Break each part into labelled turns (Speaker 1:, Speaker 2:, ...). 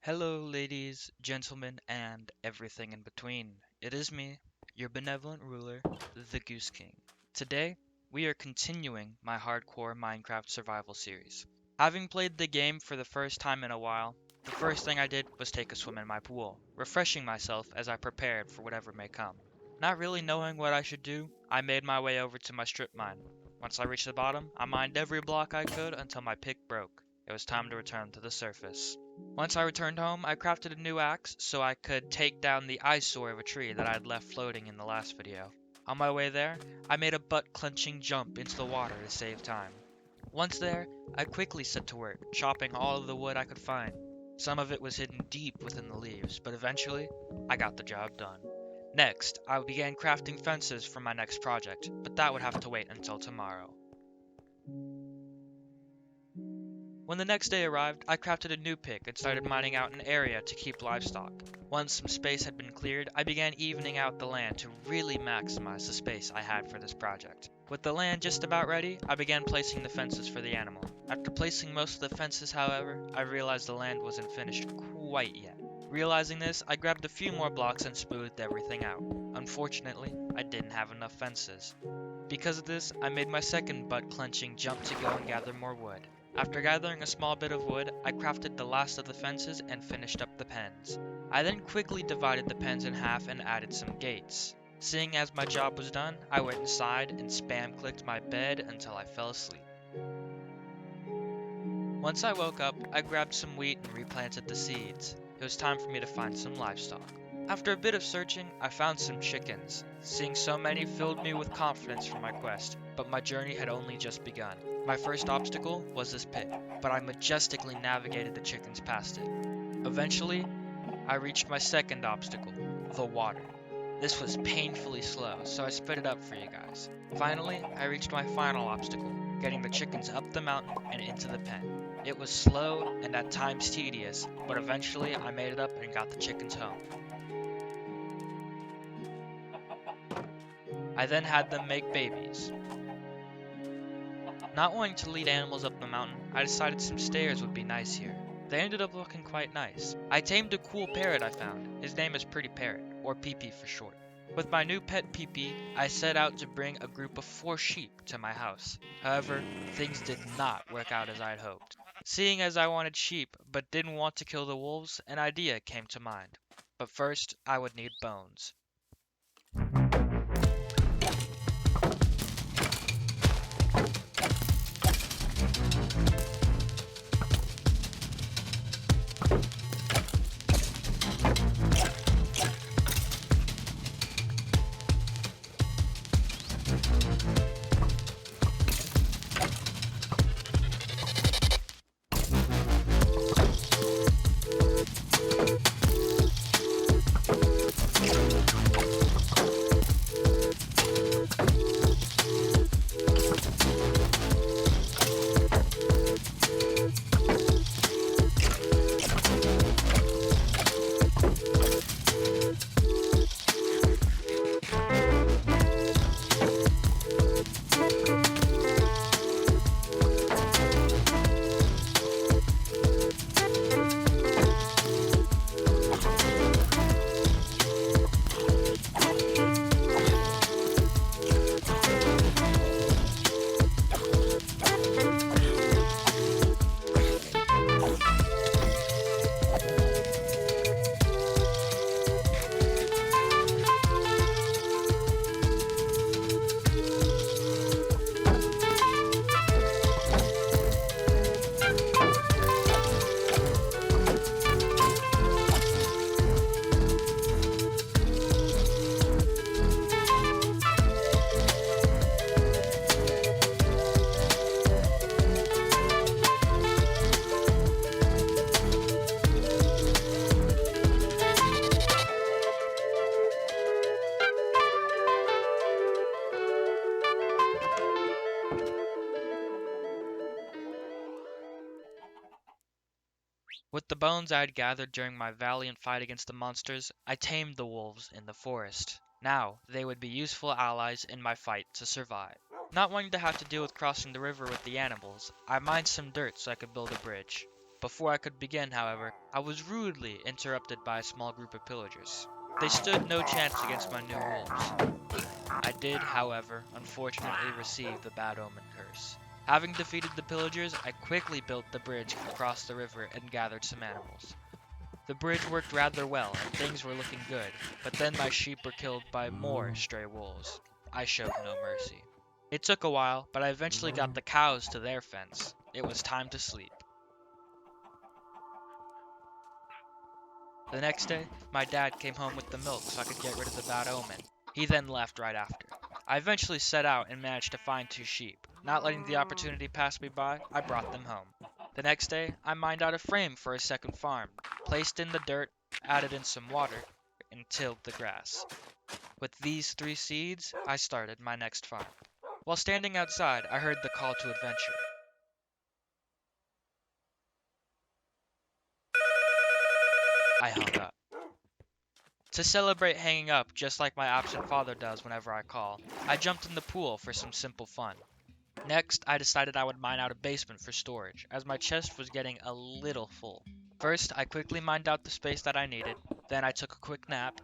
Speaker 1: Hello, ladies, gentlemen, and everything in between. It is me, your benevolent ruler, the Goose King. Today, we are continuing my hardcore Minecraft survival series. Having played the game for the first time in a while, the first thing I did was take a swim in my pool, refreshing myself as I prepared for whatever may come. Not really knowing what I should do, I made my way over to my strip mine. Once I reached the bottom, I mined every block I could until my pick broke. It was time to return to the surface. Once I returned home, I crafted a new axe so I could take down the eyesore of a tree that I had left floating in the last video. On my way there, I made a butt-clenching jump into the water to save time. Once there, I quickly set to work, chopping all of the wood I could find. Some of it was hidden deep within the leaves, but eventually, I got the job done. Next, I began crafting fences for my next project, but that would have to wait until tomorrow. When the next day arrived, I crafted a new pick and started mining out an area to keep livestock. Once some space had been cleared, I began evening out the land to really maximize the space I had for this project. With the land just about ready, I began placing the fences for the animal. After placing most of the fences, however, I realized the land wasn't finished quite yet. Realizing this, I grabbed a few more blocks and smoothed everything out. Unfortunately, I didn't have enough fences. Because of this, I made my second butt-clenching jump to go and gather more wood. After gathering a small bit of wood, I crafted the last of the fences and finished up the pens. I then quickly divided the pens in half and added some gates. Seeing as my job was done, I went inside and spam-clicked my bed until I fell asleep. Once I woke up, I grabbed some wheat and replanted the seeds. It was time for me to find some livestock. After a bit of searching, I found some chickens. Seeing so many filled me with confidence for my quest, but my journey had only just begun. My first obstacle was this pit, but I majestically navigated the chickens past it. Eventually, I reached my second obstacle, the water. This was painfully slow, so I sped it up for you guys. Finally, I reached my final obstacle, getting the chickens up the mountain and into the pen. It was slow and at times tedious, but eventually I made it up and got the chickens home. I then had them make babies. Not wanting to lead animals up the mountain, I decided some stairs would be nice here. They ended up looking quite nice. I tamed a cool parrot I found. His name is Pretty Parrot, or PP for short. With my new pet PP, I set out to bring a group of 4 sheep to my house. However, things did not work out as I had hoped. Seeing as I wanted sheep, but didn't want to kill the wolves, an idea came to mind. But first, I would need bones. With the bones I had gathered during my valiant fight against the monsters, I tamed the wolves in the forest. Now, they would be useful allies in my fight to survive. Not wanting to have to deal with crossing the river with the animals, I mined some dirt so I could build a bridge. Before I could begin, however, I was rudely interrupted by a small group of pillagers. They stood no chance against my new wolves. I did, however, unfortunately receive the bad omen curse. Having defeated the pillagers, I quickly built the bridge across the river and gathered some animals. The bridge worked rather well, and things were looking good, but then my sheep were killed by more stray wolves. I showed no mercy. It took a while, but I eventually got the cows to their fence. It was time to sleep. The next day, my dad came home with the milk so I could get rid of the bad omen. He then left right after. I eventually set out and managed to find 2 sheep. Not letting the opportunity pass me by, I brought them home. The next day, I mined out a frame for a second farm, placed in the dirt, added in some water, and tilled the grass. With these 3 seeds, I started my next farm. While standing outside, I heard the call to adventure. I hung up. To celebrate hanging up, just like my absent father does whenever I call, I jumped in the pool for some simple fun. Next, I decided I would mine out a basement for storage, as my chest was getting a little full. First, I quickly mined out the space that I needed, then I took a quick nap,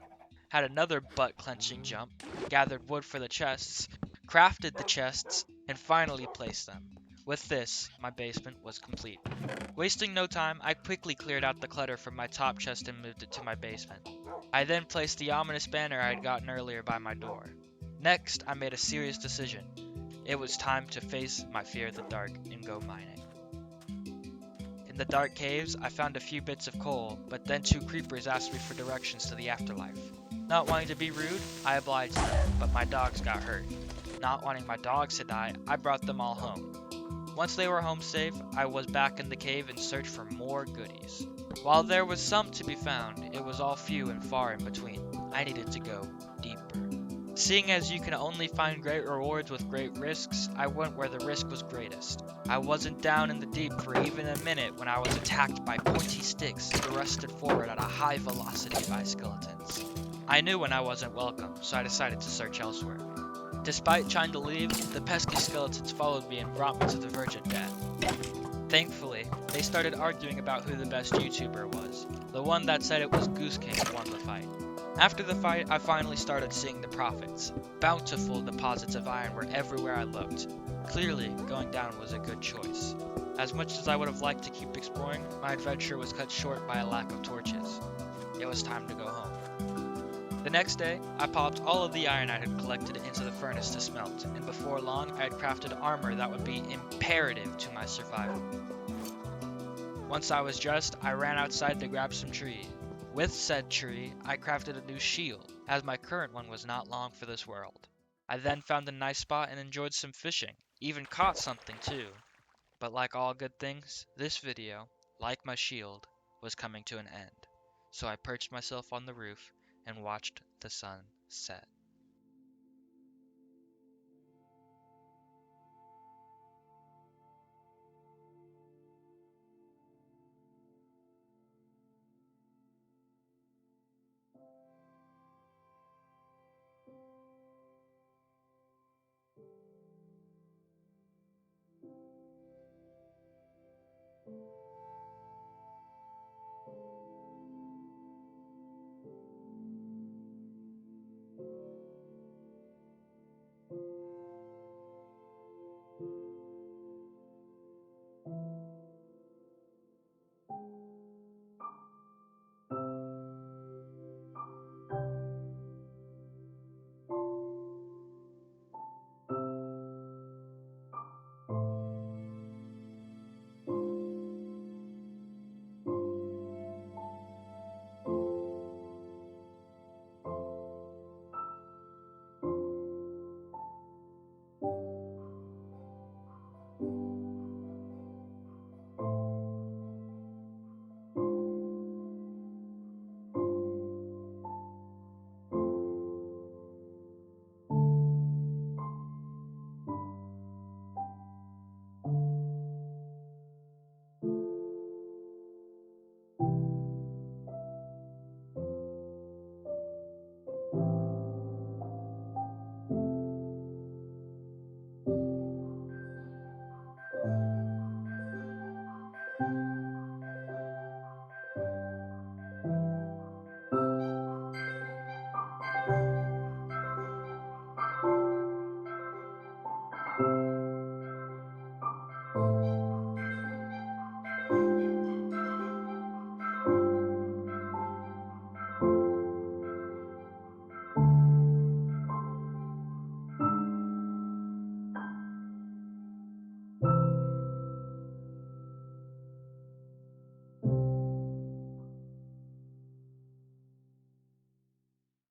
Speaker 1: had another butt-clenching jump, gathered wood for the chests, crafted the chests, and finally placed them. With this, my basement was complete. Wasting no time, I quickly cleared out the clutter from my top chest and moved it to my basement. I then placed the ominous banner I had gotten earlier by my door. Next, I made a serious decision. It was time to face my fear of the dark and go mining. In the dark caves, I found a few bits of coal, but then 2 creepers asked me for directions to the afterlife. Not wanting to be rude, I obliged them, but my dogs got hurt. Not wanting my dogs to die, I brought them all home. Once they were home safe, I was back in the cave in search for more goodies. While there was some to be found, it was all few and far in between. I needed to go deeper. Seeing as you can only find great rewards with great risks, I went where the risk was greatest. I wasn't down in the deep for even a minute when I was attacked by pointy sticks thrusted forward at a high velocity by skeletons. I knew when I wasn't welcome, so I decided to search elsewhere. Despite trying to leave, the pesky skeletons followed me and brought me to the verge of death. Thankfully, they started arguing about who the best YouTuber was. The one that said it was Goose King won the fight. After the fight, I finally started seeing the profits. Bountiful deposits of iron were everywhere I looked. Clearly, going down was a good choice. As much as I would have liked to keep exploring, my adventure was cut short by a lack of torches. It was time to go home. The next day, I popped all of the iron I had collected into the furnace to smelt, and before long I had crafted armor that would be imperative to my survival. Once I was dressed, I ran outside to grab some trees. With said tree, I crafted a new shield, as my current one was not long for this world. I then found a nice spot and enjoyed some fishing, even caught something too. But like all good things, this video, like my shield, was coming to an end. So I perched myself on the roof and watched the sun set.